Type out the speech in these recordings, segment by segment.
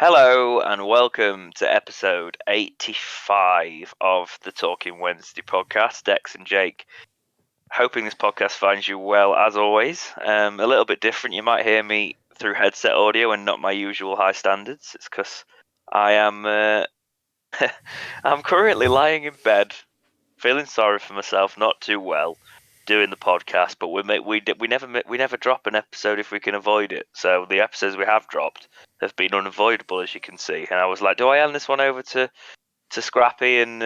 Hello and welcome to episode 85 of the Talking Wednesday podcast. Dex and Jake, hoping this podcast finds you well as always. A little bit different. You might hear me through headset audio and not my usual high standards. It's because I am I'm currently lying in bed, feeling sorry for myself, not too well, doing the podcast. But we never drop an episode if we can avoid it. So the episodes we have dropped have been unavoidable, as you can see. And I was like, do I hand this one over to Scrappy and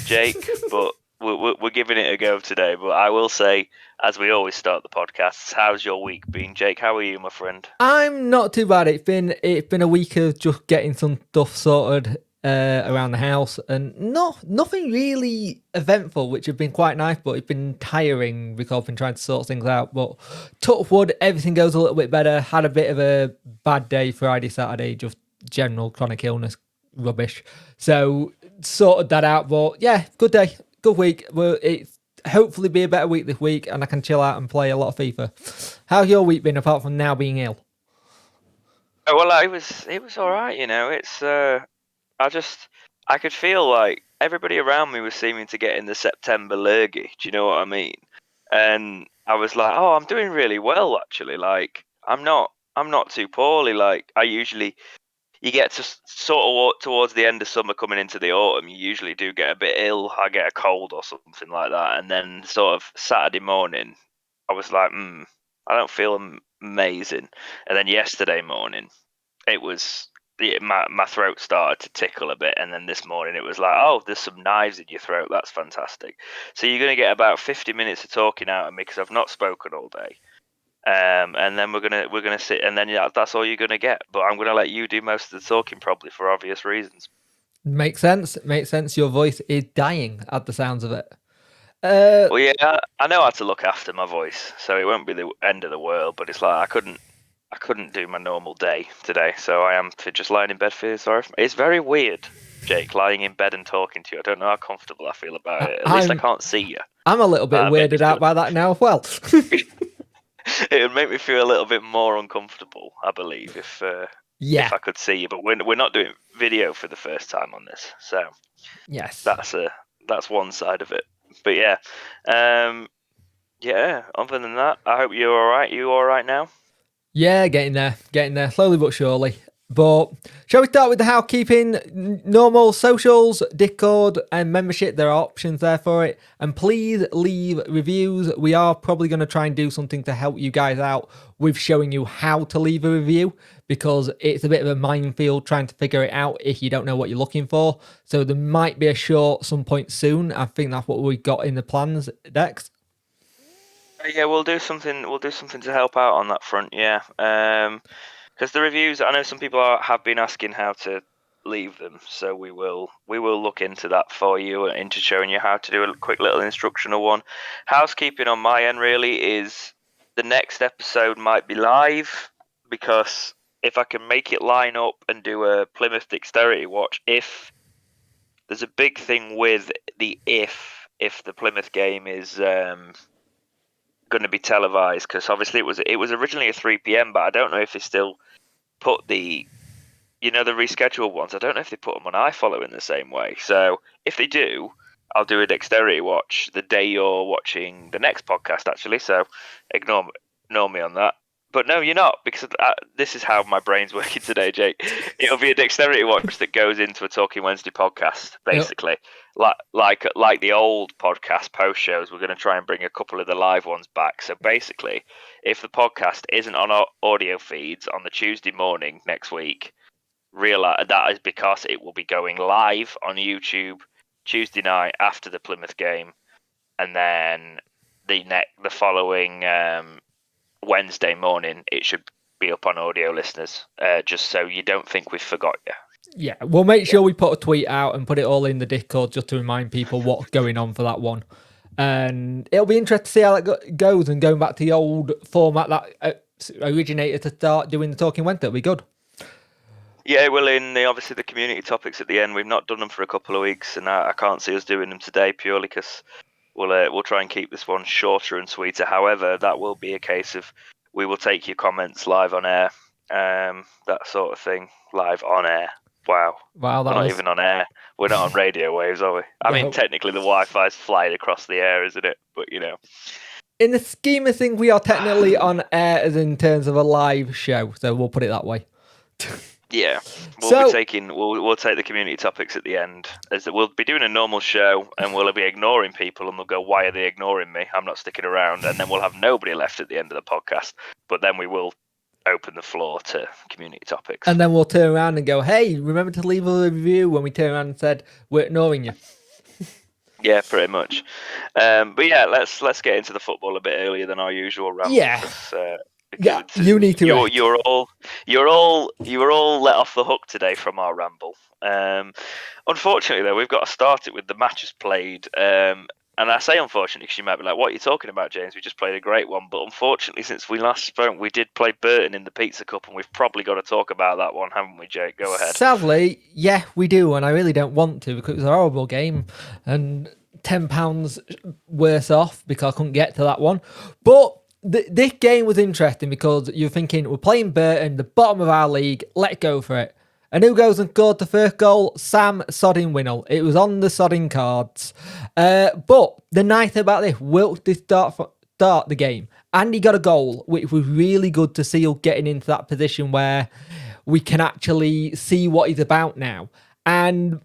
Jake? But we're giving it a go today. But I will say, as we always start the podcasts, how's your week been, Jake? How are you, my friend? I'm not too bad. It's been a week of just getting some stuff sorted around the house, and nothing really eventful, which has been quite nice. But it's been tiring because I've been trying to sort things out. But touch wood, everything goes a little bit better. Had a bit of a bad day Friday, Saturday, just general chronic illness rubbish. So sorted that out. But yeah, good day, good week. Well, it's hopefully be a better week this week, and I can chill out and play a lot of FIFA. How's your week been apart from now being ill? Well, it was all right. It's I could feel like everybody around me was seeming to get in the September lurgy. Do you know what I mean? And I was like, oh, I'm doing really well actually. Like I'm not too poorly. Like I usually, you get to sort of towards the end of summer coming into the autumn, you usually do get a bit ill. I get a cold or something like that. And then sort of Saturday morning, I was like, I don't feel amazing. And then yesterday morning, it was my throat started to tickle a bit, and then this morning it was like, oh, there's some knives in your throat. That's fantastic. So you're going to get about 50 minutes of talking out of me because I've not spoken all day. And then we're gonna sit, and then that's all you're gonna get. But I'm gonna let you do most of the talking, probably for obvious reasons. Makes sense. Makes sense. Your voice is dying at the sounds of it. Well, yeah, I know how to look after my voice, so it won't be the end of the world. But it's like I couldn't do my normal day today, so I am just lying in bed feeling sorry for me. It's very weird, Jake, lying in bed and talking to you. I don't know how comfortable I feel about it. At least I can't see you. I'm a little bit weirded out by that now as well. It would make me feel a little bit more uncomfortable, I believe, if I could see you. But we're not doing video for the first time on this, so yes, that's one side of it. But yeah, yeah. Other than that, I hope you're all right. You all right now? yeah, getting there, slowly but surely. But shall we start with the housekeeping? Normal socials, Discord, and membership. There are options there for it. And please leave reviews. We are probably going to try and do something to help you guys out with showing you how to leave a review, because it's a bit of a minefield trying to figure it out if you don't know what you're looking for. So there might be a short some point soon. I think that's what we got in the plans, Dex. Yeah, we'll do something. We'll do something to help out on that front. Yeah. Because the reviews, I know some people have been asking how to leave them, so we will look into that for you, into showing you how to do a quick little instructional one. Housekeeping on my end really is the next episode might be live, because if I can make it line up and do a Plymouth Dexterity watch, if there's a big thing with the if the Plymouth game is going to be televised, because obviously it was originally a 3 p.m, but I don't know if they still put the rescheduled ones. I don't know if they put them on iFollow in the same way. So if they do, I'll do a Dexterity watch the day you're watching the next podcast, actually. So ignore me on that. But no, you're not, because this is how my brain's working today, Jake. It'll be a Dexterity watch that goes into a Talking Wednesday podcast, basically. Yep. Like the old podcast post shows, we're going to try and bring a couple of the live ones back. So basically, if the podcast isn't on our audio feeds on the Tuesday morning next week, realize that is because it will be going live on YouTube Tuesday night after the Plymouth game, and then the following Wednesday morning it should be up on audio, listeners, just so you don't think we've forgot you. Yeah, we'll make sure we put a tweet out and put it all in the Discord just to remind people what's going on for that one. And it'll be interesting to see how that goes, and going back to the old format that originated to start doing the Talking Wednesday, it'll be good. Yeah, well, obviously the community topics at the end, we've not done them for a couple of weeks, and I can't see us doing them today purely because we'll try and keep this one shorter and sweeter. However, that will be a case of we will take your comments live on air that sort of thing, live on air. Wow. Wow, We're that not was. even on air. We're not on radio waves, are we? I mean, No. technically the Wi-Fi's flying across the air, isn't it? But In the scheme of things, we are technically on air as in terms of a live show, so we'll put it that way. yeah, So- we'll take the community topics at the end. As we'll be doing a normal show, and we'll be ignoring people, and they'll go, "Why are they ignoring me? I'm not sticking around." And then we'll have nobody left at the end of the podcast. But then we will open the floor to community topics. And then we'll turn around and go, "Hey, remember to leave a review," when we turn around and said, "We're ignoring you." Yeah, pretty much. But yeah, let's get into the football a bit earlier than our usual ramble. Yeah. Yeah, you need to. You were all let off the hook today from our ramble. Unfortunately, though, we've got to start it with the matches played. And I say unfortunately because you might be like, "What are you talking about, James? We just played a great one." But unfortunately, since we last spoke, we did play Burton in the Pizza Cup, and we've probably got to talk about that one, haven't we, Jake? Go ahead. Sadly, yeah, we do, and I really don't want to because it was a horrible game and £10 worse off because I couldn't get to that one. But this game was interesting because you're thinking, we're playing Burton, the bottom of our league, let's go for it. And who goes and scored the first goal? Sam Sodding Winnell. It was on the Sodding cards. But the nice thing about this, Wilkes did start the game. And he got a goal, which was really good to see us getting into that position where we can actually see what he's about now. And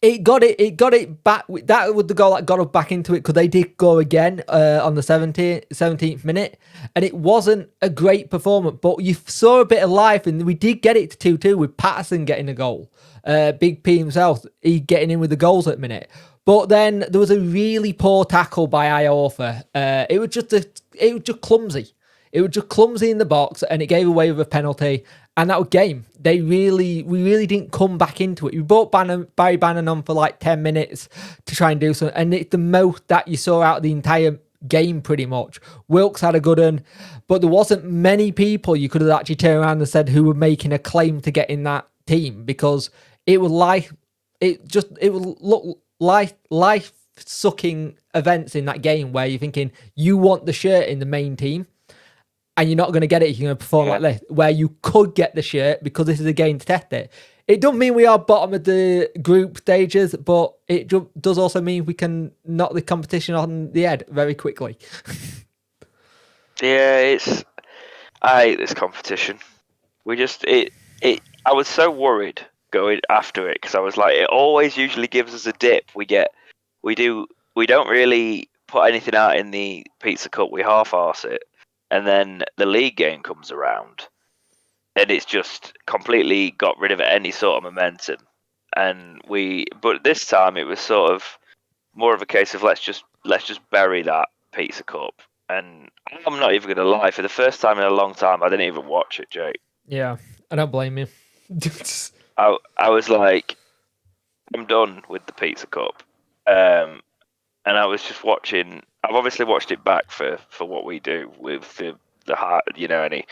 it got it back. That was the goal that got us back into it because they did go again on the 17th minute. And it wasn't a great performance, but you saw a bit of life and we did get it to 2-2 with Patterson getting a goal. Big P himself, he getting in with the goals at the minute. But then there was a really poor tackle by Iorfa. It was just clumsy. It was just clumsy in the box, and it gave away with a penalty. And that was game. We really didn't come back into it. We brought Barry Bannon on for like 10 minutes to try and do something, and it's the most that you saw out of the entire game pretty much. Wilkes had a good one, but there wasn't many people you could have actually turned around and said who were making a claim to get in that team because it was like it would look like life sucking events in that game where you're thinking you want the shirt in the main team and you're not going to get it. You're going to perform like this, where you could get the shirt because this is a game to test it. It doesn't mean we are bottom of the group stages, but it does also mean we can knock the competition on the head very quickly. Yeah, I hate this competition. I was so worried going after it because I was like, it always usually gives us a dip. We don't really put anything out in the Pizza Cup. We half-arse it. And then the league game comes around, and it's just completely got rid of any sort of momentum. But this time it was sort of more of a case of let's just bury that Pizza Cup. And I'm not even gonna lie, for the first time in a long time, I didn't even watch it, Jake. Yeah, I don't blame you. I was like, I'm done with the Pizza Cup, and I was just watching. I've obviously watched it back for what we do with the heart, any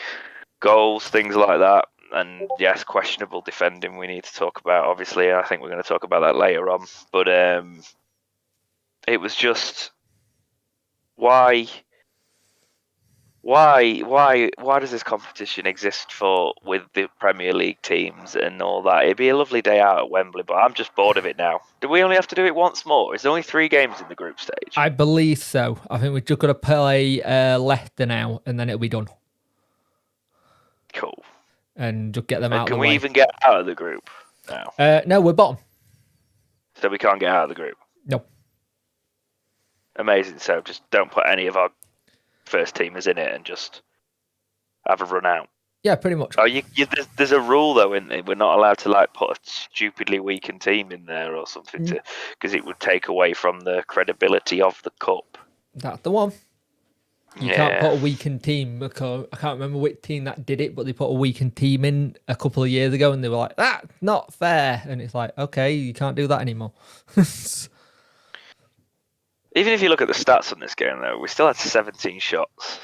goals, things like that. And yes, questionable defending we need to talk about. Obviously, I think we're going to talk about that later on. But it was just why does this competition exist with the Premier League teams and all that? It'd be a lovely day out at Wembley, but I'm just bored of it now. Do we only have to do it once more? Is there only 3 games in the group stage? I believe so. I think we've just got to play Leicester now, and then it'll be done. Cool. And just get them out of the way. Can we even get out of the group now? No, we're bottom. So we can't get out of the group? No. Amazing. So just don't put any of our first teamers in it and just have a run out. Yeah, pretty much. Oh, there's a rule though, isn't there? We're not allowed to put a stupidly weakened team in there or something because it would take away from the credibility of the cup. That's the one. You can't put a weakened team because I can't remember which team that did it, but they put a weakened team in a couple of years ago and they were like, that's not fair. And it's like, okay, you can't do that anymore. Even if you look at the stats on this game, though, we still had 17 shots,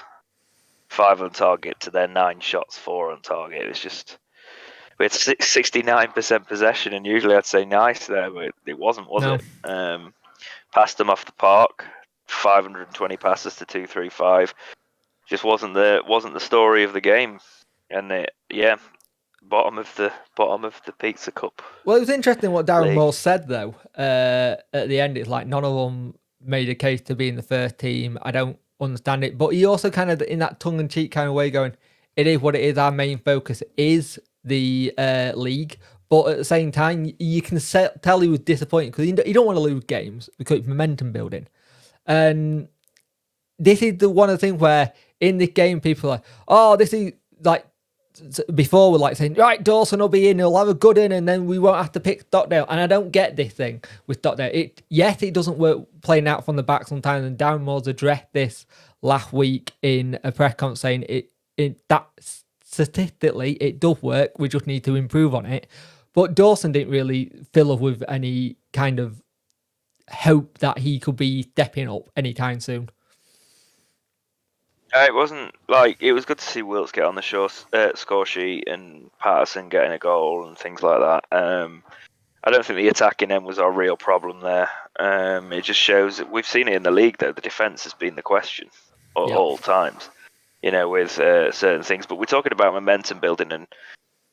5 on target to their 9 shots, 4 on target. It's just we had 69% possession, and usually I'd say nice there, but it wasn't, was it? Passed them off the park, 520 passes to 235. Just wasn't the story of the game. and bottom of the Pizza Cup. Well, it was interesting what Darren League. Moore said though. At the end, it's like none of them made a case to be in the first team. I don't understand it, but he also kind of in that tongue-in-cheek kind of way going, "It is what it is. Our main focus is the league." But at the same time, you can tell he was disappointed because you don't want to lose games because it's momentum building. And this is one of the things where in this game, people are like, "Oh, this is like." Before we're like saying, right, Dawson will be in, he'll have a good in, and then we won't have to pick Stockdale. And I don't get this thing with Stockdale. It doesn't work playing out from the back sometimes, and Darren Moore's addressed this last week in a press conference saying that statistically it does work, we just need to improve on it. But Dawson didn't really fill up with any kind of hope that he could be stepping up anytime soon. It wasn't like it was good to see Wilkes get on the score sheet and Patterson getting a goal and things like that. I don't think the attacking end was our real problem there. It just shows that we've seen it in the league though. The defence has been the question all times, with certain things. But we're talking about momentum building and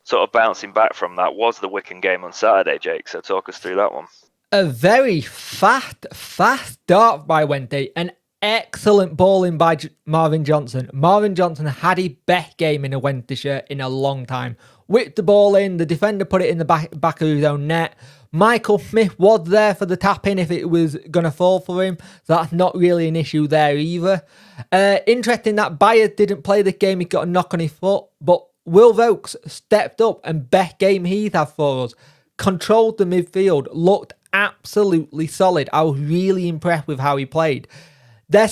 sort of bouncing back from that. Was the Wycombe game on Saturday, Jake? So talk us through that one. A very fast start by Wednesday, and excellent bowling by Marvin Johnson. Marvin Johnson had his best game in a Wednesday shirt in a long time. Whipped the ball in, the defender put it in the back of his own net. Michael Smith was there for the tap in if it was going to fall for him. So that's not really an issue there either. Interesting that Byers didn't play this game. He got a knock on his foot. But Will Vokes stepped up and best game he's had for us. Controlled the midfield. Looked absolutely solid. I was really impressed with how he played. Their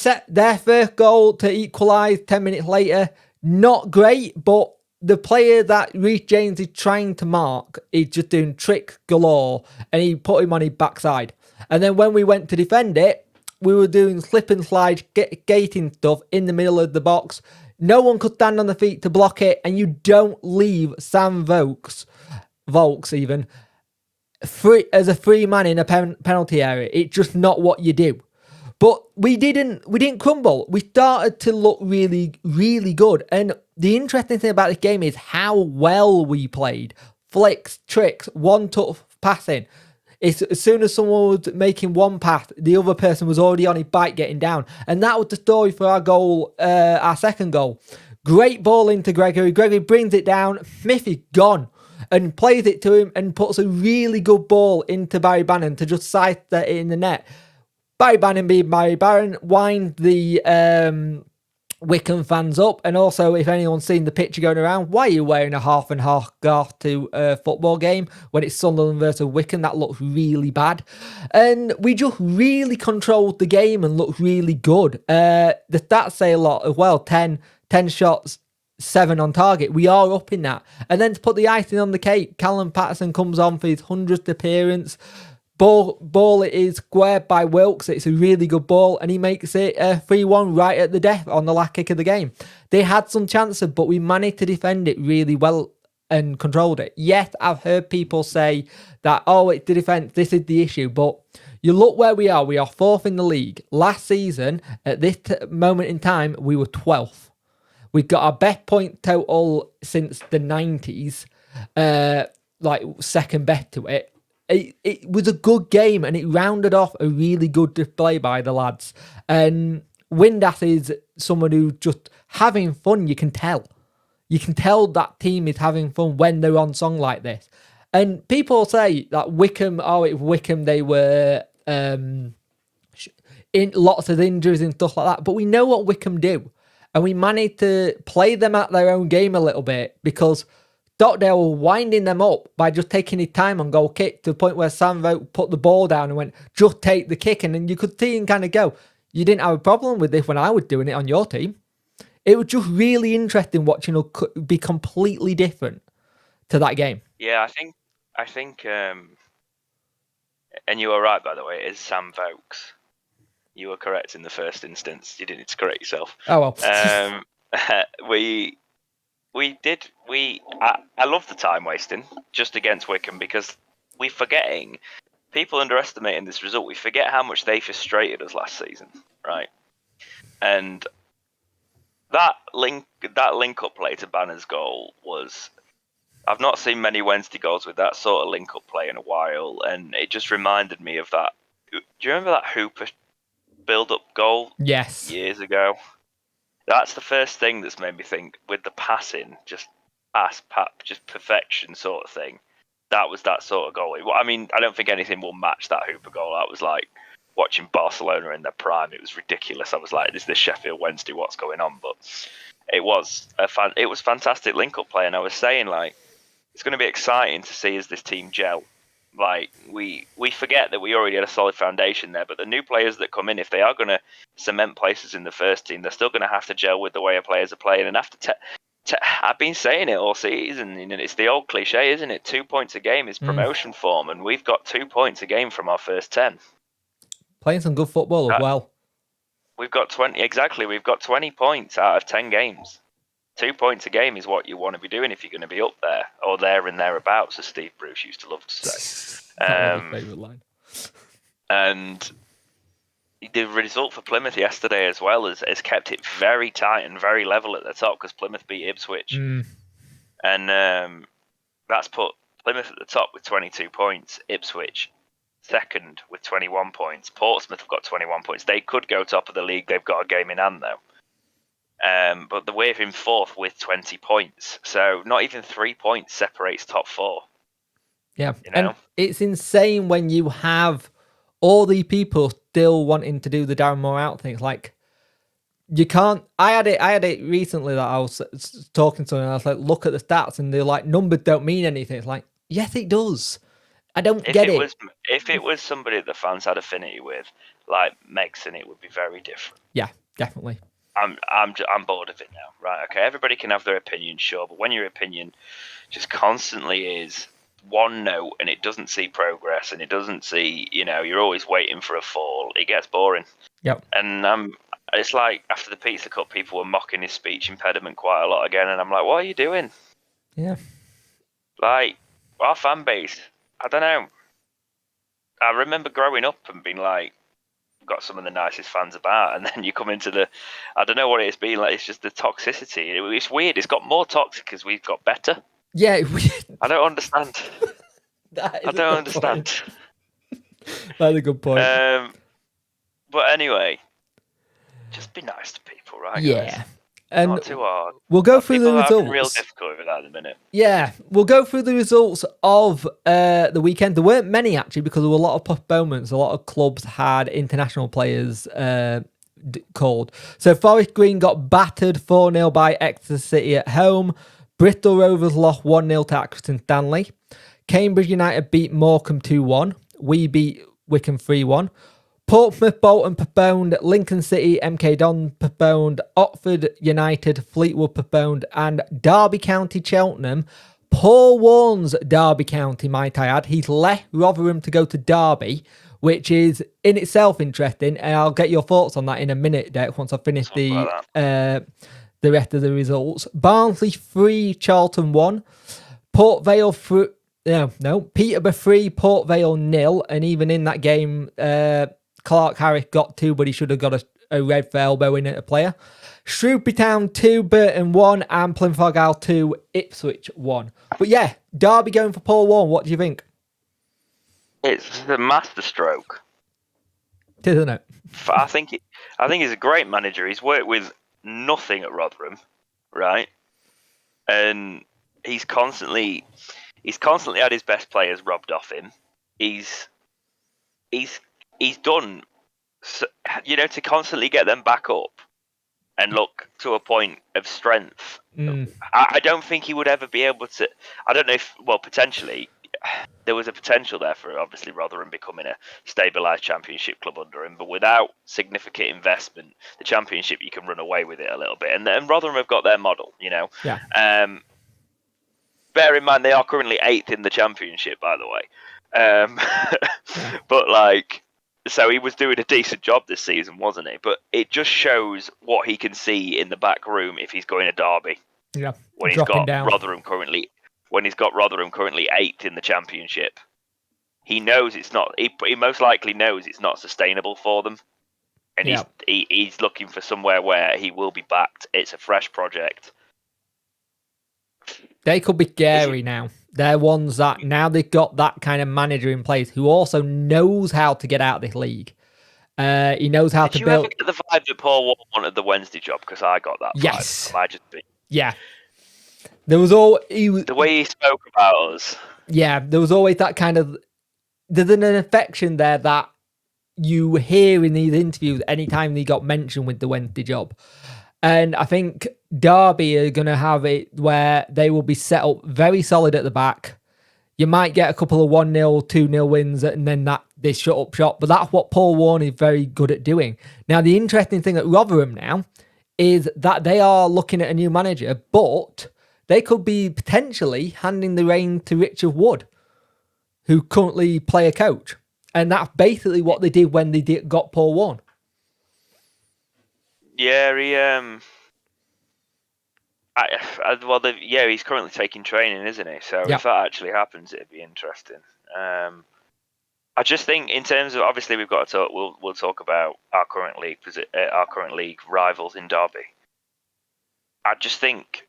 first goal to equalise 10 minutes later, not great, but the player that Reece James is trying to mark is just doing tricks galore, and he put him on his backside. And then when we went to defend it, we were doing slip and slide, gating stuff in the middle of the box. No one could stand on the feet to block it, and you don't leave Sam Vokes even, as a free man in a penalty area. It's just not what you do. But we didn't crumble. We started to look really, really good. And the interesting thing about this game is how well we played. Flicks, tricks, one-touch passing. As soon as someone was making one pass, the other person was already on his bike getting down. And that was the story for our goal, our second goal. Great ball into Gregory. Gregory brings it down. Smith is gone and plays it to him and puts a really good ball into Barry Bannon to just sidestep it in the net. Barry Bannon being Barry Bannon, wind the Wycombe fans up. And also, if anyone's seen the picture going around, why are you wearing a half and half scarf to a football game when it's Sunderland versus Wycombe? That looks really bad. And we just really controlled the game and looked really good. The stats say a lot as well. 10 shots, 7 on target. We are up in that. And then to put the icing on the cake, Callum Patterson comes on for his 100th appearance. Ball is squared by Wilkes. It's a really good ball, and he makes it 3-1 right at the death on the last kick of the game. They had some chances, but we managed to defend it really well and controlled it. Yes, I've heard people say that, it's the defence, this is the issue, but you look where we are. We are 4th in the league. Last season, at this moment in time, we were 12th. We've got our best point total since the 90s, second best to it. It was a good game, and it rounded off a really good display by the lads. And Windass is someone who's just having fun. You can tell. You can tell that team is having fun when they're on song like this. And people say that Wycombe, they were in lots of injuries and stuff like that. But we know what Wycombe do. And we managed to play them at their own game a little bit because Stockdale were winding them up by just taking his time on goal kick to the point where Sam Vogt put the ball down and went, just take the kick. And then you could see him kind of go, you didn't have a problem with this when I was doing it on your team. It was just really interesting watching us be completely different to that game. Yeah, I think, and you were right, by the way, it is Sam Vokes. You were correct in the first instance. You didn't need to correct yourself. Oh, well. I love the time wasting just against Wycombe because people underestimating this result. We forget how much they frustrated us last season, right? And that link-up play to Banner's goal was... I've not seen many Wednesday goals with that sort of link-up play in a while, and it just reminded me of that. Do you remember that Hooper build-up goal Yes. years ago? That's the first thing that's made me think, with the passing, just just perfection sort of thing. That was that sort of goal. I mean, I don't think anything will match that Hooper goal. That was like watching Barcelona in their prime. It was ridiculous. I was like, "Is this Sheffield Wednesday? What's going on?" But it was fantastic link-up play, and I was saying, like, it's going to be exciting to see as this team gel. Like, we forget that we already had a solid foundation there, but the new players that come in, if they are going to cement places in the first team, they're still going to have to gel with the way our players are playing. And after I've been saying it all season, and it's the old cliche, isn't it? 2 points a game is promotion form, and we've got 2 points a game from our first 10. Playing some good football as well. We've got 20 exactly. We've got 20 points out of 10 games. 2 points a game is what you want to be doing if you're going to be up there or there and thereabouts, as Steve Bruce used to love to say. That was his favourite line. And the result for Plymouth yesterday as well has kept it very tight and very level at the top, because Plymouth beat Ipswich. And that's put Plymouth at the top with 22 points, Ipswich second with 21 points. Portsmouth have got 21 points. They could go top of the league. They've got a game in hand, though. But the Wave in fourth with 20 points. So not even 3 points separates top four. Yeah. You know? And it's insane when you have all the people still wanting to do the Darren Moore out things. Like, you can't... I had it recently that I was talking to someone and I was like, look at the stats, and they're like, numbers don't mean anything. It's like, yes, it does. I don't get it. If it was somebody that the fans had affinity with, like Megson, it would be very different. Yeah, definitely. I'm bored of it now. Right, okay, everybody can have their opinion, sure, but when your opinion just constantly is one note and it doesn't see progress and it doesn't see, you're always waiting for a fall, it gets boring. Yep. And it's like after the Pizza Cup, people were mocking his speech impediment quite a lot again, and I'm like, what are you doing? Yeah. Like, our fan base, I don't know. I remember growing up and being like, got some of the nicest fans about, and then you come into I don't know what it's been like. It's just the toxicity. It's weird. It's got more toxic as we've got better. Yeah, I don't understand. I don't understand. That's a good point. But anyway, just be nice to people, right? Yeah. Guys? And not too hard. We'll go through the results. Real difficult with that in a minute. Yeah, we'll go through the results of the weekend. There weren't many actually, because there were a lot of postponements. A lot of clubs had international players called. So Forest Green got battered 4-0 by Exeter City at home. Bristol Rovers lost 1-0 to Accrington Stanley. Cambridge United beat Morecambe 2-1. We beat Wycombe 3-1. Portsmouth Bolton postponed, Lincoln City MK Don postponed, Oxford United Fleetwood postponed, and Derby County Cheltenham, Paul Warne's Derby County, might I add. He's left Rotherham to go to Derby, which is in itself interesting, and I'll get your thoughts on that in a minute, Derek, once I finish the rest of the results. Barnsley 3, Charlton 1, Port Vale 3, Peterborough 3, Port Vale 0, and even in that game, Clark Harris got 2, but he should have got a red for elbowing at a player. Shrewsbury Town 2, Burton 1, and Plymouth Argyle 2, Ipswich 1. But yeah, Derby going for Paul Warne. What do you think? It's a masterstroke, isn't it? I think he's a great manager. He's worked with nothing at Rotherham, right? And he's constantly had his best players robbed off him. He's done, to constantly get them back up and look to a point of strength. I don't think he would ever be able to. I don't know if, potentially, there was a potential there for obviously Rotherham becoming a stabilised Championship club under him, but without significant investment, the Championship, you can run away with it a little bit. And Rotherham have got their model, Yeah. Bear in mind, they are currently 8th in the Championship, by the way. But so he was doing a decent job this season, wasn't he? But it just shows what he can see in the back room if he's going to Derby. Yeah. When he's got Rotherham currently 8th in the Championship. He knows it's not. He most likely knows it's not sustainable for them. and Yeah. he's looking for somewhere where he will be backed. It's a fresh project. They could be scary now. They're ones that now they've got that kind of manager in place who also knows how to get out of this league. He knows how Did to you ever build. get the vibe that Paul Warne wanted the Wednesday job? Because I got that Yes. vibe. I just think Yeah. There was all he was. the way he spoke about us. Yeah, there was always that kind of. There's an affection there that you hear in these interviews anytime he got mentioned with the Wednesday job. And I think Derby are going to have it where they will be set up very solid at the back. You might get a couple of 1-0, 2-0 wins, and then they shut up shop. But that's what Paul Warne is very good at doing. Now, the interesting thing at Rotherham now is that they are looking at a new manager, but they could be potentially handing the reins to Richard Wood, who currently play a coach. And that's basically what they did when they got Paul Warne. Yeah, he's currently taking training, isn't he? So if that actually happens, it'd be interesting. I just think in terms of, obviously we've got to talk. We'll talk about our current league rivals in Derby. I just think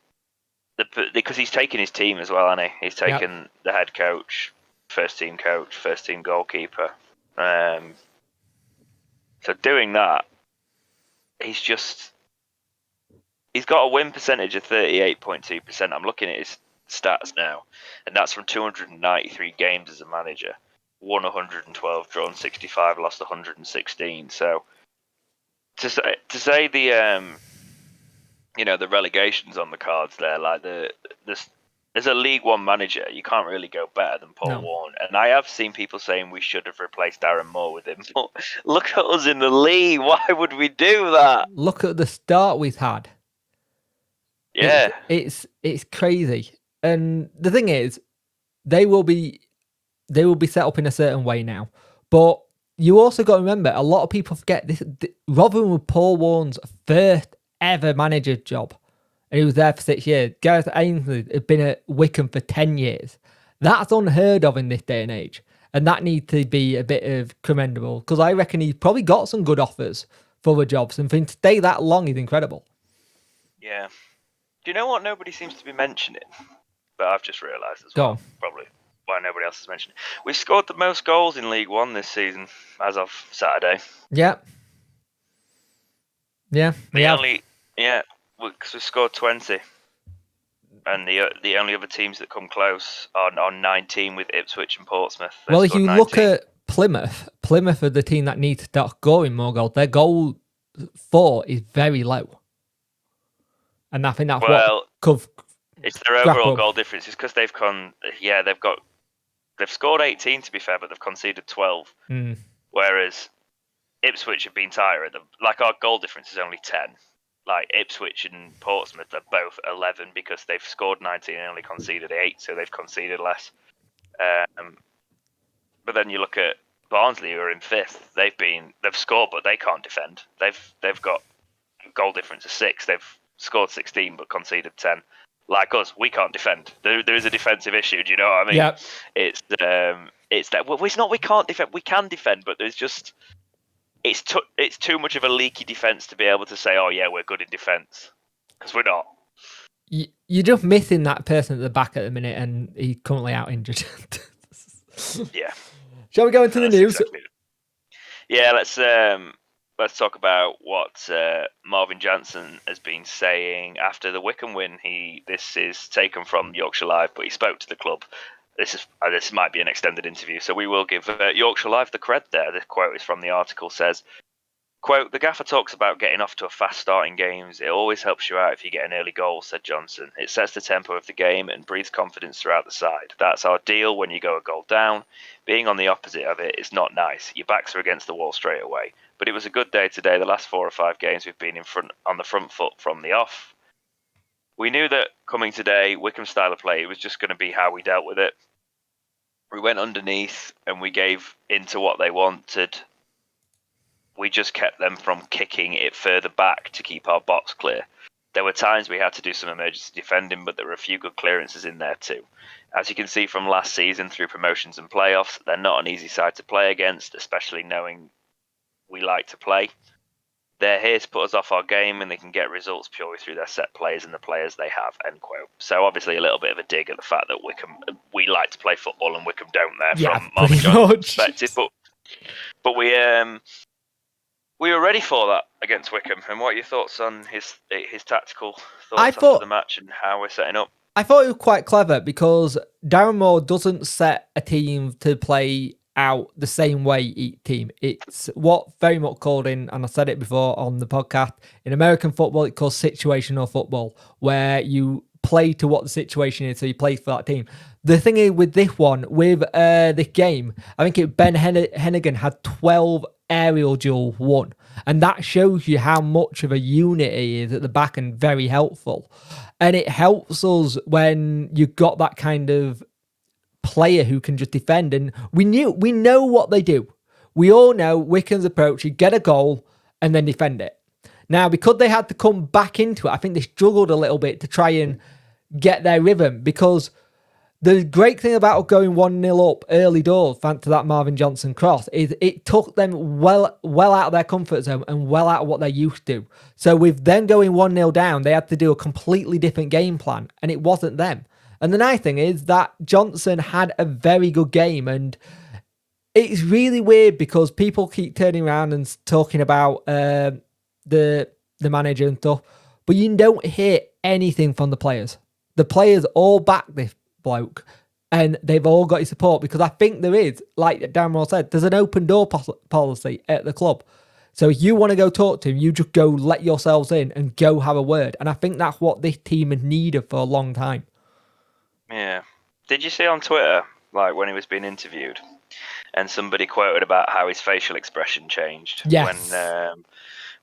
because he's taken his team as well, hasn't he? He's taken the head coach, first team goalkeeper. So doing that, he's got a win percentage of 38.2%. I'm looking at his stats now, and that's from 293 games as a manager. Won 112, drawn 65, lost 116. So to say the the relegation's on the cards there, like as a League One manager, you can't really go better than Paul Warne. And I have seen people saying we should have replaced Darren Moore with him. But look at us in the league. Why would we do that? Look at the start we've had. Yeah, it's crazy. And the thing is, they will be set up in a certain way now. But you also got to remember, a lot of people forget this. Rotherham was Paul Warne's first ever manager job, and he was there for 6 years. Gareth Ainsley had been at Wycombe for 10 years. That's unheard of in this day and age, and that needs to be a bit of commendable, because I reckon he's probably got some good offers for the jobs, and for him to stay that long is incredible. Yeah. Do you know what nobody seems to be mentioning? But I've just realised as well, probably why nobody else has mentioned it. We've scored the most goals in League One this season, as of Saturday. Yeah. Yeah. Because we scored 20. And the only other teams that come close are on 19 with Ipswich and Portsmouth. Well, if you look at Plymouth are the team that needs to start scoring more goals. Their goal for is very low. And I think that's it's their overall goal difference. It's because they've scored 18 to be fair, but they've conceded 12. Whereas Ipswich have been tighter at them. Like, our goal difference is only 10. Like, Ipswich and Portsmouth are both 11 because they've scored 19 and only conceded 8, so they've conceded less. But then you look at Barnsley, who are in 5th. They've scored, but they can't defend. They've got a goal difference of 6. They've scored 16 but conceded 10. Like us, we can't defend. There is a defensive issue. Do you know what I mean? Yeah. It's that. Well, it's not we can't defend. We can defend, but there's just it's too much of a leaky defense to be able to say, oh yeah, we're good in defense, because we're not. You're just missing that person at the back at the minute, and he's currently out injured. Yeah. Shall we go into the news? Exactly. Yeah, let's talk about what Marvin Jansen has been saying after the Wycombe win. This is taken from Yorkshire Live, but he spoke to the club. This might be an extended interview, so we will give Yorkshire Live the cred there. The quote is from the article, says, quote, "The gaffer talks about getting off to a fast start in games. It always helps you out if you get an early goal," said Johnson. "It sets the tempo of the game and breathes confidence throughout the side. That's our deal when you go a goal down. Being on the opposite of it is not nice. Your backs are against the wall straight away. But it was a good day today. The last 4 or 5 games we've been on the front foot from the off. We knew that coming today, Wycombe style of play, it was just going to be how we dealt with it. We went underneath and we gave into what they wanted. We just kept them from kicking it further back to keep our box clear. There were times we had to do some emergency defending, but there were a few good clearances in there too. As you can see from last season through promotions and playoffs, they're not an easy side to play against, especially knowing we like to play. they're here to put us off our game, and they can get results purely through their set plays and the players they have, end quote. So obviously a little bit of a dig at the fact that we like to play football and Wycombe don't there from Marvin Johnson's perspective. But we were ready for that against Wycombe. And what are your thoughts on his tactical thoughts after the match and how we're setting up? I thought it was quite clever because Darren Moore doesn't set a team to play out the same way each team. It's what very much called in, and I said it before on the podcast, in American football, it's called situational football, where you play to what the situation is, so you play for that team. The thing is with this one, with this game, I think Ben Hennigan had 12 aerial duels won, and that shows you how much of a unit he is at the back and very helpful. And it helps us when you've got that kind of player who can just defend. And we know what they do. We all know Wycombe's approach: you get a goal and then defend it. Now, because they had to come back into it, I think they struggled a little bit to try and get their rhythm, because the great thing about going 1-0 up early doors, thanks to that Marvin Johnson cross, is it took them well out of their comfort zone and well out of what they're used to. So with them going 1-0 down, they had to do a completely different game plan, and it wasn't them. And the nice thing is that Johnson had a very good game, and it's really weird because people keep turning around and talking about the manager and stuff, but you don't hear anything from the players. The players all back this bloke, and they've all got his support, because I think there is, like Darren Moore said, there's an open door policy at the club. So if you want to go talk to him, you just go let yourselves in and go have a word. And I think that's what this team has needed for a long time. Yeah. Did you see on Twitter, like when he was being interviewed, and somebody quoted about how his facial expression changed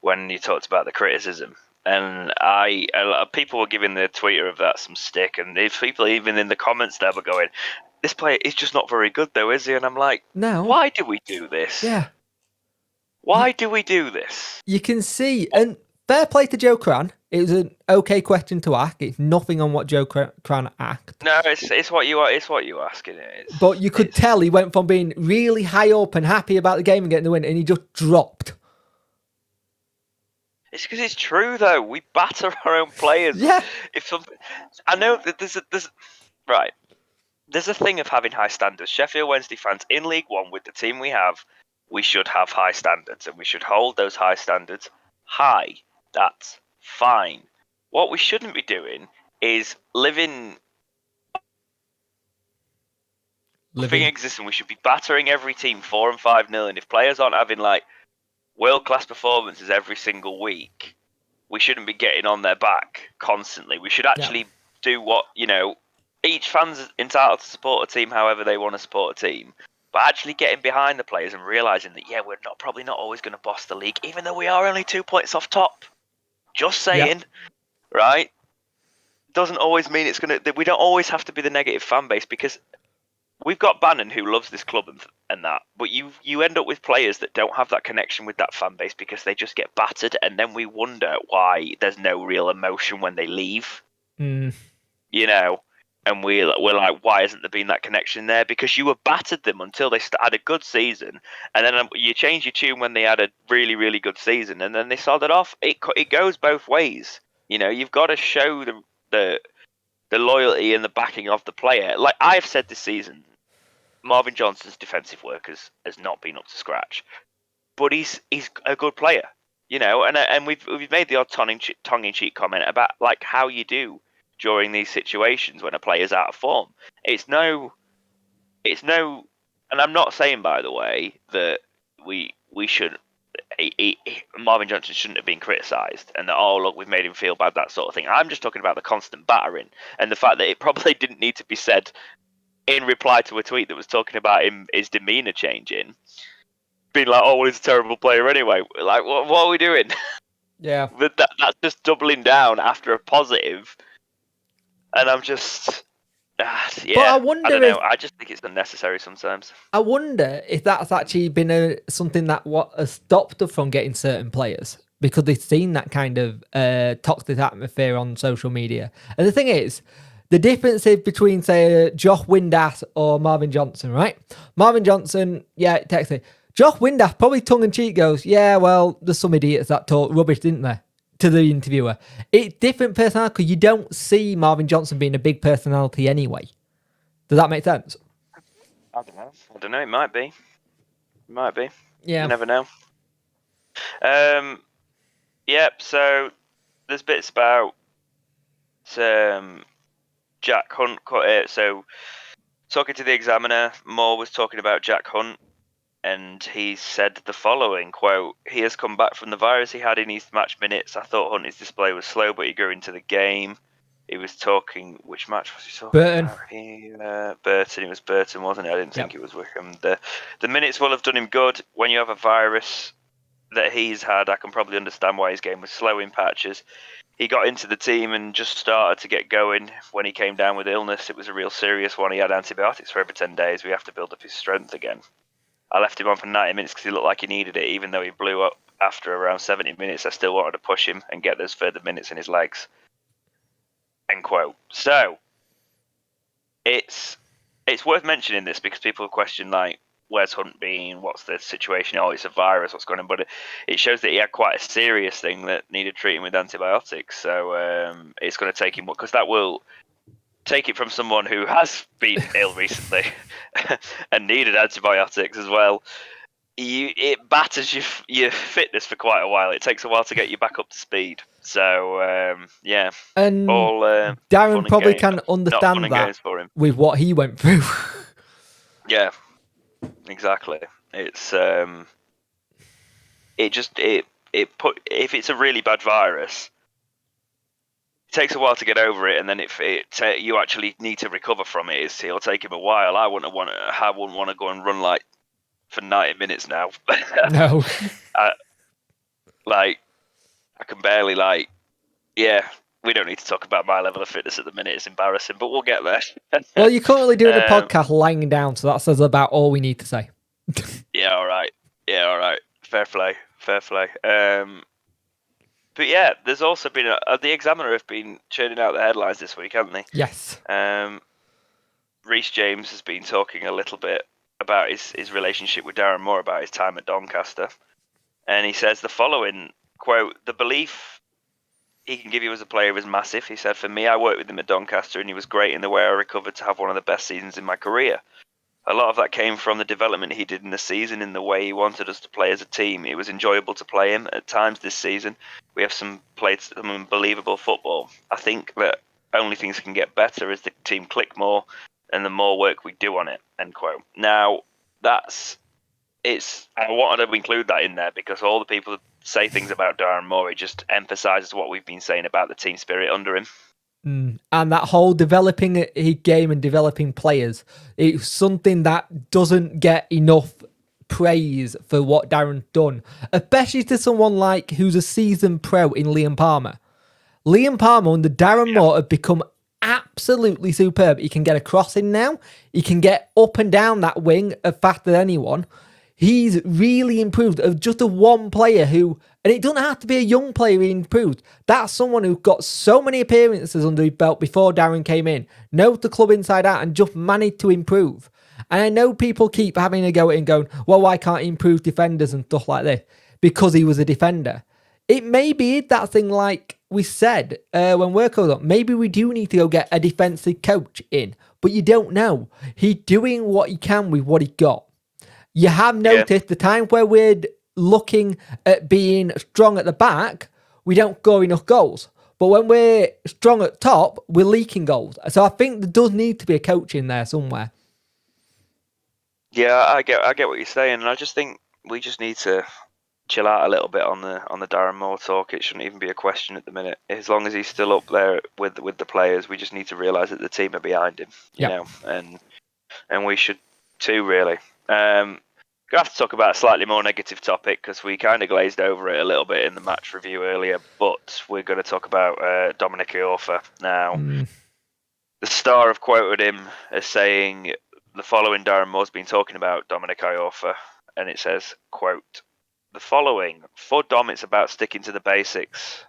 when he talked about the criticism? And a lot of people were giving the tweeter of that some stick, and if people even in the comments there were going, "This player is just not very good, though, is he?" And I'm like, "No. Why do we do this? Yeah. Why do we do this?" You can see, and fair play to Joe Cran. It was an okay question to ask. It's nothing on what Joe Cran asked. No, it's what you are. It's what you asking it. But you could tell he went from being really high up and happy about the game and getting the win, and he just dropped. It's because it's true, though. We batter our own players. Yeah. I know that there's a thing of having high standards. Sheffield Wednesday fans in League One, with the team we have, we should have high standards, and we should hold those high standards high. That's fine. What we shouldn't be doing is living existing. We should be battering every team 4 and 5-0, and if players aren't having like world-class performances every single week, we shouldn't be getting on their back constantly. We should actually do what, each fan's entitled to support a team however they want to support a team, but actually getting behind the players and realising that, we're probably not always going to boss the league, even though we are only 2 points off top. Just saying, right? Doesn't always mean we don't always have to be the negative fan base, because we've got Bannon who loves this club and that, but you end up with players that don't have that connection with that fan base because they just get battered, and then we wonder why there's no real emotion when they leave. And we're like, why hasn't there been that connection there? Because you have battered them until they had a good season, and then you change your tune when they had a really, really good season, and then they sold off. It goes both ways. You've got to show the loyalty and the backing of the player. Like I've said this season, Marvin Johnson's defensive work has not been up to scratch, but he's a good player, and we've made the odd tongue-in-cheek comment about like how you do during these situations when a player's out of form. It's no, and I'm not saying, by the way, that we should. Marvin Johnson shouldn't have been criticised, and that look, we've made him feel bad, that sort of thing. I'm just talking about the constant battering and the fact that it probably didn't need to be said in reply to a tweet that was talking about his demeanour changing, being like, "Oh, well, he's a terrible player anyway." Like, what are we doing? Yeah, but that's just doubling down after a positive, and I'm just. But I don't know. I just think it's unnecessary sometimes. I wonder if that's actually been something that has stopped us from getting certain players, because they've seen that kind of toxic atmosphere on social media. And the thing is, the difference is between, say, Josh Windass or Marvin Johnson, right? Marvin Johnson, texted. Josh Windass, probably tongue-in-cheek, goes, yeah, well, there's some idiots that talk rubbish, didn't there? To the interviewer. It's different personality because you don't see Marvin Johnson being a big personality anyway. Does that make sense? I don't know. It might be. Yeah. You never know. Yep. So there's bits about Jack Hunt. So talking to the Examiner, Moore was talking about Jack Hunt, and he said the following quote: "He has come back from the virus he had in his match minutes. I thought Hunt's display was slow, but he grew into the game." He was talking. Which match was he talking about? Burton. It was Burton, wasn't it? I didn't think it was Wycombe. The minutes will have done him good. When you have a virus that he's had, I can probably understand why his game was slow in patches. He got into the team and just started to get going when he came down with illness. It was a real serious one. He had antibiotics for every 10 days. We have to build up his strength again. I left him on for 90 minutes because he looked like he needed it, even though he blew up after around 70 minutes. I still wanted to push him and get those further minutes in his legs. End quote. So it's worth mentioning this because people have questioned, like, where's Hunt been? What's the situation? Oh, it's a virus. What's going on? But it shows that he had quite a serious thing that needed treating with antibiotics. So it's going to take him, because that will take it from someone who has been ill recently and needed antibiotics as well. It batters your fitness for quite a while. It takes a while to get you back up to speed. So yeah, And all Darren probably can understand that for him with what he went through. Yeah, exactly. It's if it's a really bad virus, it takes a while to get over it, and then you actually need to recover from it. It'll take him a while. I wouldn't want to go and run like for 90 minutes now. No. I can barely we don't need to talk about my level of fitness at the minute. It's embarrassing, but we'll get there. Well, you're currently doing a podcast lying down, so that says about all we need to say. Yeah, all right. Fair play. But yeah, there's also been the Examiner have been churning out the headlines this week, haven't they? Yes. Reece James has been talking a little bit about his relationship with Darren Moore, about his time at Doncaster, and he says the following quote: "The belief he can give you as a player is massive." He said, "For me, I worked with him at Doncaster, and he was great in the way I recovered to have one of the best seasons in my career. A lot of that came from the development he did in the season, in the way he wanted us to play as a team. It was enjoyable to play him. At times this season, we have played some unbelievable football. I think that only things can get better as the team click more and the more work we do on it." End quote. Now, I wanted to include that in there because all the people who say things about Darren Moore, it just emphasises what we've been saying about the team spirit under him. And that whole developing his game and developing players, it's something that doesn't get enough praise for what Darren's done, especially to someone like who's a seasoned pro in Liam Palmer. Liam Palmer under Darren Moore have become absolutely superb. He can get a crossing now. He can get up and down that wing faster than anyone. He's really improved of just a one player who, and it doesn't have to be a young player he improved. That's someone who got so many appearances under his belt before Darren came in, knows the club inside out and just managed to improve. And I know people keep having a go at him going, well, why can't he improve defenders and stuff like this? Because he was a defender. It may be that thing like we said when work goes up. Maybe we do need to go get a defensive coach in, but you don't know. He's doing what he can with what he got. You have noticed the time where we're looking at being strong at the back, we don't score enough goals. But when we're strong at top, we're leaking goals. So I think there does need to be a coach in there somewhere. Yeah, I get what you're saying, and I just think we just need to chill out a little bit on the Darren Moore talk. It shouldn't even be a question at the minute. As long as he's still up there with the players, we just need to realise that the team are behind him, you know, and we should too, really. Going to have to talk about a slightly more negative topic because we kind of glazed over it a little bit in the match review earlier, but we're going to talk about Dominic Iorfa now. The Star have quoted him as saying the following: Darren Moore's been talking about Dominic Iorfa, and it says, quote, "The following: for Dom, it's about sticking to the basics,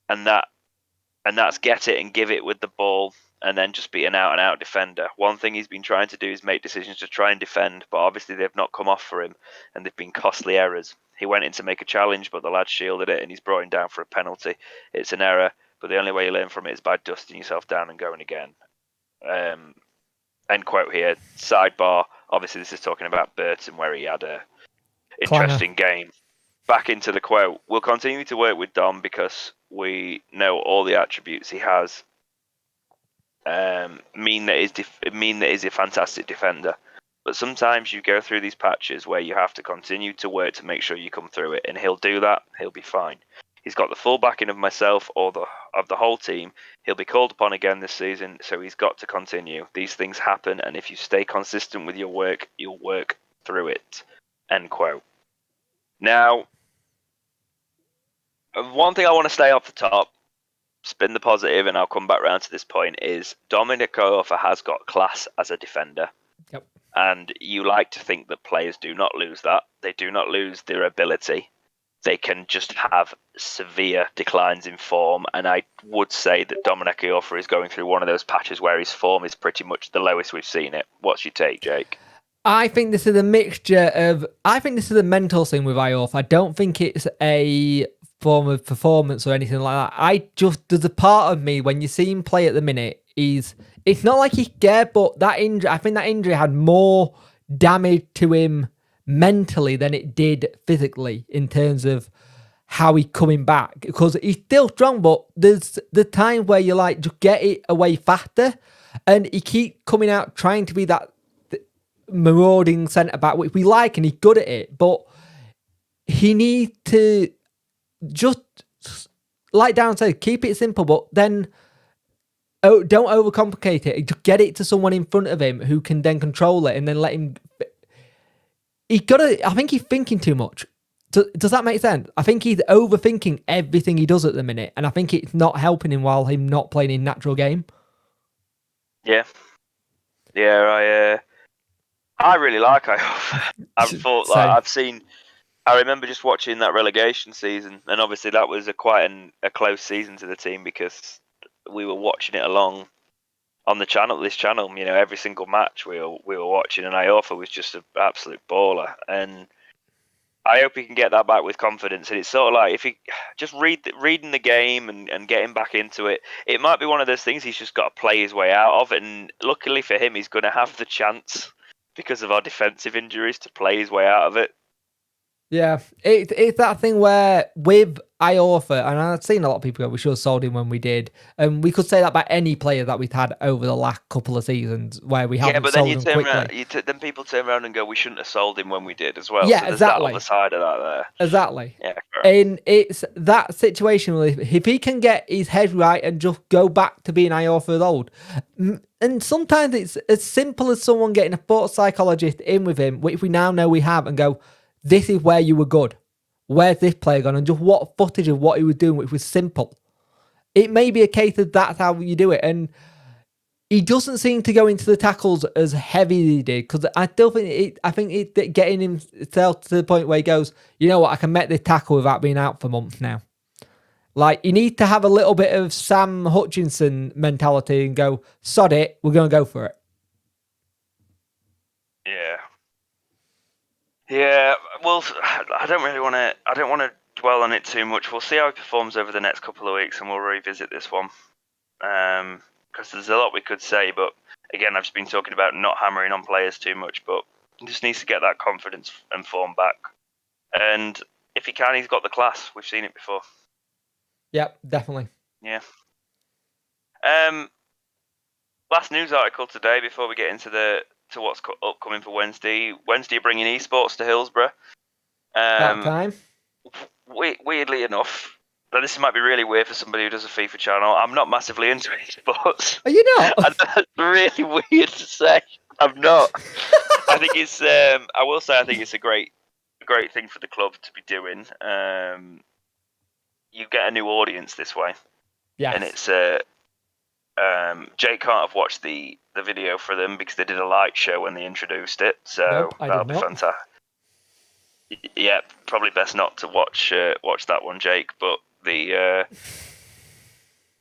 and that's get it and give it with the ball. and then just be an out-and-out defender. One thing he's been trying to do is make decisions to try and defend, but obviously they've not come off for him, and they've been costly errors. He went in to make a challenge, but the lad shielded it, and he's brought him down for a penalty. It's an error, but the only way you learn from it is by dusting yourself down and going again. End quote here. Sidebar. Obviously, this is talking about Burton, where he had a interesting game. Back into the quote. We'll continue to work with Dom because we know all the attributes he has mean that he's a fantastic defender. But sometimes you go through these patches where you have to continue to work to make sure you come through it, and he'll do that. He'll be fine. He's got the full backing of myself or of the whole team. He'll be called upon again this season, so he's got to continue. These things happen, and if you stay consistent with your work, you'll work through it. End quote. Now, one thing I want to stay off the top, spin the positive, and I'll come back round to this point, is Dominic Iorfa has got class as a defender. Yep. And you like to think that players do not lose that. They do not lose their ability. They can just have severe declines in form. And I would say that Dominic Iorfa is going through one of those patches where his form is pretty much the lowest we've seen it. What's your take, Jake? I think this is a mixture of... I think this is a mental thing with Iorfa. I don't think it's a form of performance or anything like that. There's a part of me, when you see him play at the minute, it's not like he's scared, but that injury, I think that injury had more damage to him mentally than it did physically in terms of how he's coming back, because he's still strong, but there's the time where you're like, just get it away faster, and he keeps coming out trying to be that marauding centre back, which we like, and he's good at it, but he needs to just, like Darren said, keep it simple, but then don't overcomplicate it. Just get it to someone in front of him who can then control it, and then let him. I think he's thinking too much. Does that make sense? I think he's overthinking everything he does at the minute, and I think it's not helping him while him not playing in natural game. Yeah, I really like Iorfa. I remember just watching that relegation season, and obviously that was quite a close season to the team because we were watching it along on this channel. You know, every single match we were watching, and Iorfa was just an absolute baller. And I hope he can get that back with confidence. And it's sort of like, if he just reading the game and getting back into it, it might be one of those things he's just got to play his way out of. And luckily for him, he's going to have the chance, because of our defensive injuries, to play his way out of it. Yeah, it's that thing where with Iorfa, and I've seen a lot of people go, we should have sold him when we did, and we could say that about any player that we've had over the last couple of seasons where we haven't sold him quickly. Then people turn around and go, we shouldn't have sold him when we did as well. Yeah, so there's exactly. That other side of that there. Exactly. Yeah. And it's that situation where if he can get his head right and just go back to being Iorfa old, and sometimes it's as simple as someone getting a sports psychologist in with him, which we now know we have, and go, this is where you were good. Where's this player gone? And just what footage of what he was doing, which was simple. It may be a case of that's how you do it. And he doesn't seem to go into the tackles as heavy as he did, because I still think it's getting himself to the point where he goes, you know what, I can make this tackle without being out for months now. Like, you need to have a little bit of Sam Hutchinson mentality and go, sod it, we're going to go for it. Yeah, well, I don't want to dwell on it too much. We'll see how he performs over the next couple of weeks, and we'll revisit this one. Because there's a lot we could say, but again, I've just been talking about not hammering on players too much, but he just needs to get that confidence and form back. And if he can, he's got the class. We've seen it before. Yep, definitely. Yeah. Last news article today before we get into what's upcoming for Wednesday. Wednesday, bringing Esports to Hillsborough. That time. Weirdly enough, this might be really weird for somebody who does a FIFA channel. I'm not massively into esports. Are you not? That's really weird to say. I'm not. I think it's. I will say I think it's a great thing for the club to be doing. You get a new audience this way. Yeah. And it's. Jake can't have watched the video for them because they did a light show when they introduced it, so that'll be fantastic. Yeah, probably best not to watch that one, Jake. But the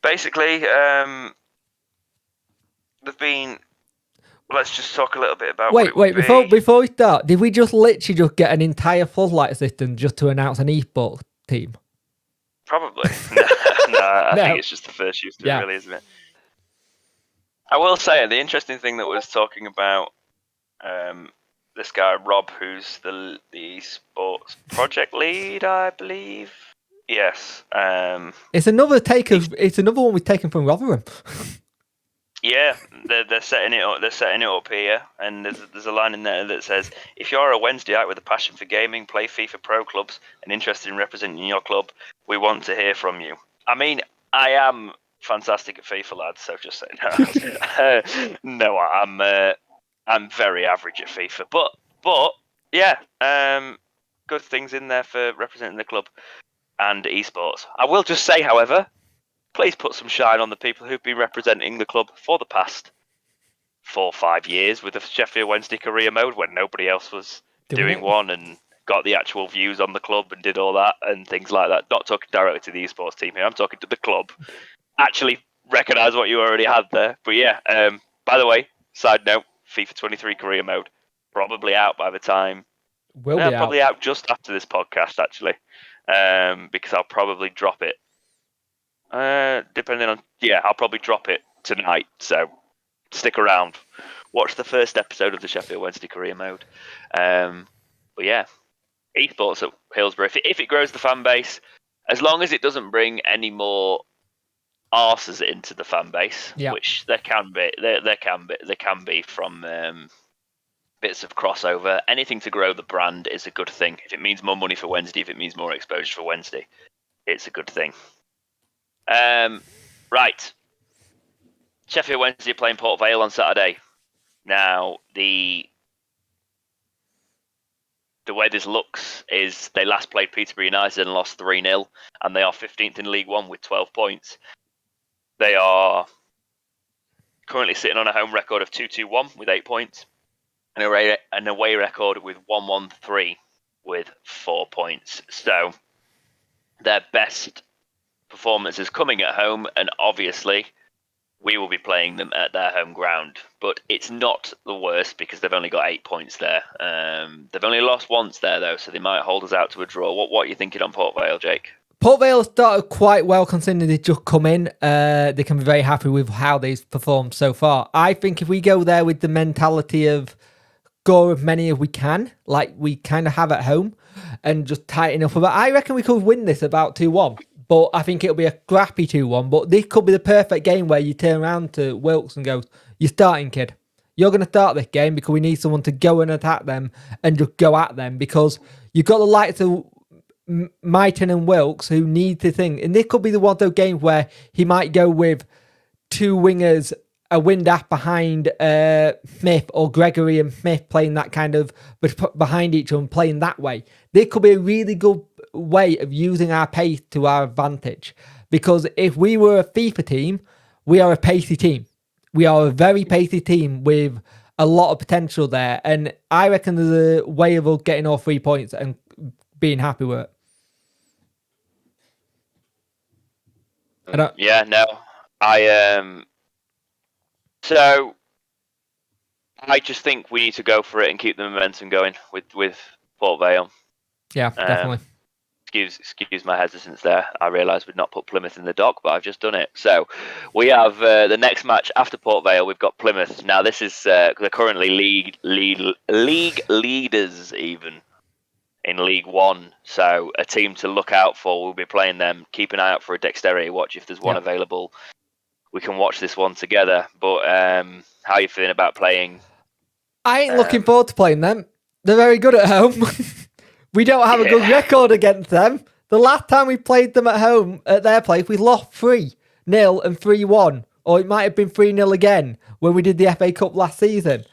basically they've been. Let's just talk a little bit about Wait, what it would be. before we start, did we just literally just get an entire floodlight system just to announce an esports team? Probably. No, I No. think it's just the first use of it, Yeah. really, isn't it? I will say the interesting thing that was talking about this guy Rob, who's the sports project lead, I believe. Yes. It's another it's another one we've taken from Rotherham. Yeah, they're setting it up. They're setting it up here, and there's a line in there that says, "If you're a Wednesdayite with a passion for gaming, play FIFA Pro clubs, and interested in representing your club, we want to hear from you." I mean, I am fantastic at FIFA, lads. So just saying, no, I'm very average at FIFA, but yeah, good things in there for representing the club and esports. I will just say, however, please put some shine on the people who've been representing the club for the past 4 or 5 years with the Sheffield Wednesday career mode when nobody else was doing one, and got the actual views on the club and did all that and things like that. Not talking directly to the esports team here, I'm talking to the club. Actually recognise what you already had there. But yeah, by the way, side note, FIFA 23 career mode, probably out by the time. Probably out just after this podcast, actually, because I'll probably drop it. Depending on, I'll probably drop it tonight. So stick around, watch the first episode of the Sheffield Wednesday career mode. But yeah, esports at Hillsborough. If it grows the fan base, as long as it doesn't bring any more arses into the fan base, which there can be from bits of crossover. Anything to grow the brand is a good thing. If it means more money for Wednesday, if it means more exposure for Wednesday, it's a good thing. Right. Sheffield Wednesday playing Port Vale on Saturday. Now, the way this looks is they last played Peterborough United and lost 3-0, and they are 15th in League One with 12 points. They are currently sitting on a home record of 2-2-1 with 8 points, and an away record with 1-1-3 with 4 points. So, their best performance is coming at home, and obviously we will be playing them at their home ground. But it's not the worst because they've only got 8 points there. They've only lost once there, though, so they might hold us out to a draw. What are you thinking on Port Vale, Jake? Port Vale started quite well considering they just come in. They can be very happy with how they've performed so far. I think if we go there with the mentality of score as many as we can, like we kind of have at home, and just tighten up a bit, I reckon we could win this about 2-1. But I think it'll be a scrappy 2-1. But this could be the perfect game where you turn around to Wilkes and go, "You're starting, kid. You're going to start this game because we need someone to go and attack them and just go at them because you've got the likes of Mighton and Wilkes who need to think." And this could be the one of those games where he might go with two wingers, a Windass behind Smith, or Gregory and Smith playing that kind of behind each other and playing that way. This could be a really good way of using our pace to our advantage. Because if we were a FIFA team, we are a pacey team. We are a very pacey team with a lot of potential there. And I reckon there's a way of us getting all 3 points and being happy with it. So I just think we need to go for it and keep the momentum going with Port Vale. Yeah, definitely. Excuse my hesitance there. I realise we've not put Plymouth in the dock, but I've just done it. So we have the next match after Port Vale. We've got Plymouth. Now this is they're currently league leaders even in League One. So a team to look out for. We'll be playing them. Keep an eye out for a dexterity watch if there's one available. We can watch this one together. But how are you feeling about playing? I ain't looking forward to playing them. They're very good at home. We don't have a good record against them. The last time we played them at home, at their place, we lost 3-0 and 3-1. Or it might have been 3-0 again when we did the FA Cup last season.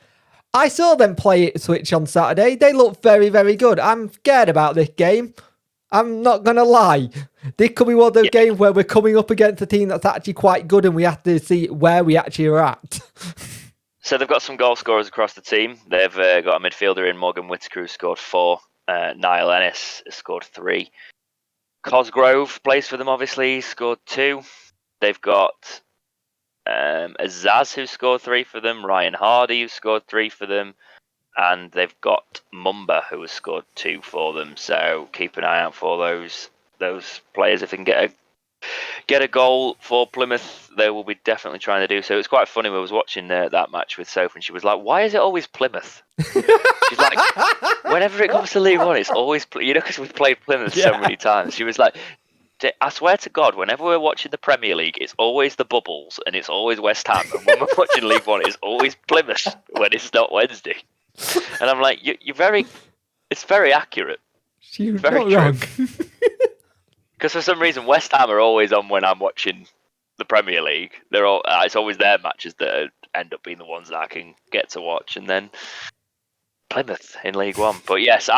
I saw them play Ipswich on Saturday. They looked very, very good. I'm scared about this game. I'm not going to lie. This could be one of those games where we're coming up against a team that's actually quite good and we have to see where we actually are at. So they've got some goal scorers across the team. They've got a midfielder in Morgan Whittaker who scored 4. Niall Ennis has scored 3. Cosgrove plays for them, obviously. He scored 2. They've got Azaz, who scored 3 for them, Ryan Hardy, who scored 3 for them, and they've got Mumba, who has scored 2 for them. So keep an eye out for those players. If they can get a goal for Plymouth, they will be definitely trying to do so. It's quite funny. I was watching that match with Sophie, and she was like, "Why is it always Plymouth?" She's like, "Whenever it comes to League One, it's always because we've played Plymouth so many times." She was like, "I swear to God, whenever we're watching the Premier League, it's always the Bubbles and it's always West Ham, and when we're watching League One, it's always Plymouth when it's not Wednesday." And I'm like, "You're very, it's very accurate. She's very not wrong. Because for some reason, West Ham are always on when I'm watching the Premier League. They're all it's always their matches that end up being the ones that I can get to watch, and then Plymouth in League One. But yes,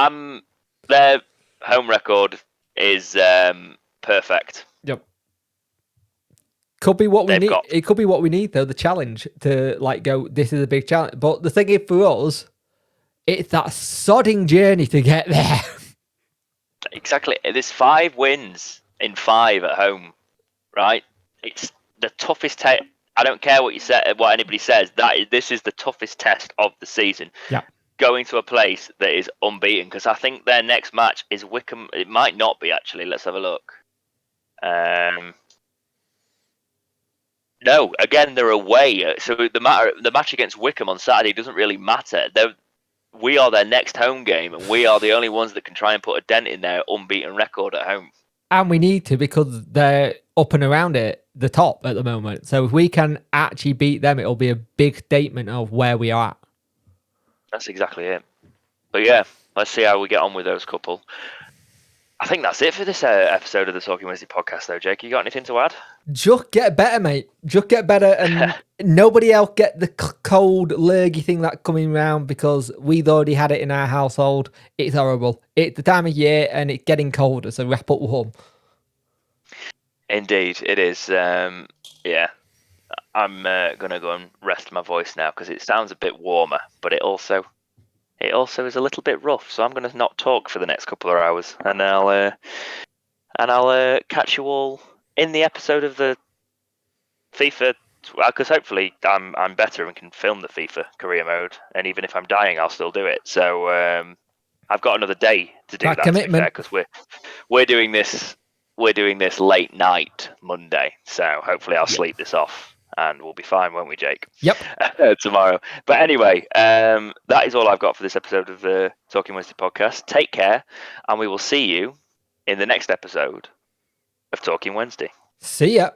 their home record is perfect. Yep. Could be what we need. It could be what we need, though. The challenge to go. This is a big challenge. But the thing is, for us, it's that sodding journey to get there. Exactly. There's 5 wins in 5 at home, right? It's the toughest test. I don't care what anybody says. This is the toughest test of the season. Yeah. Going to a place that is unbeaten, because I think their next match is Wycombe. It might not be, actually. Let's have a look. No, again, they're away. So the match against Wycombe on Saturday doesn't really matter. We are their next home game, and we are the only ones that can try and put a dent in their unbeaten record at home. And we need to, because they're up and around the top at the moment. So if we can actually beat them, it'll be a big statement of where we are at. That's exactly it. But yeah, let's see how we get on with those couple. I think that's it for this episode of the Talking Wednesday podcast, though, Jake. You got anything to add? Just get better, mate. Just get better, and nobody else get the cold, lurgy thing that's coming around, because we've already had it in our household. It's horrible. It's the time of year, and it's getting colder, so wrap up warm. Indeed, it is. Yeah, I'm going to go and rest my voice now, because it sounds a bit warmer, but it also is a little bit rough. So I'm going to not talk for the next couple of hours, and I'll catch you all in the episode of the FIFA, because hopefully I'm better and can film the FIFA career mode, and even if I'm dying, I'll still do it. So I've got another day to do that commitment, because we're doing this late night Monday. So hopefully I'll sleep this off, and we'll be fine, won't we, Jake? Yep. Tomorrow. But anyway, that is all I've got for this episode of the Talking Wednesday podcast. Take care, and we will see you in the next episode of Talking Wednesday. See ya.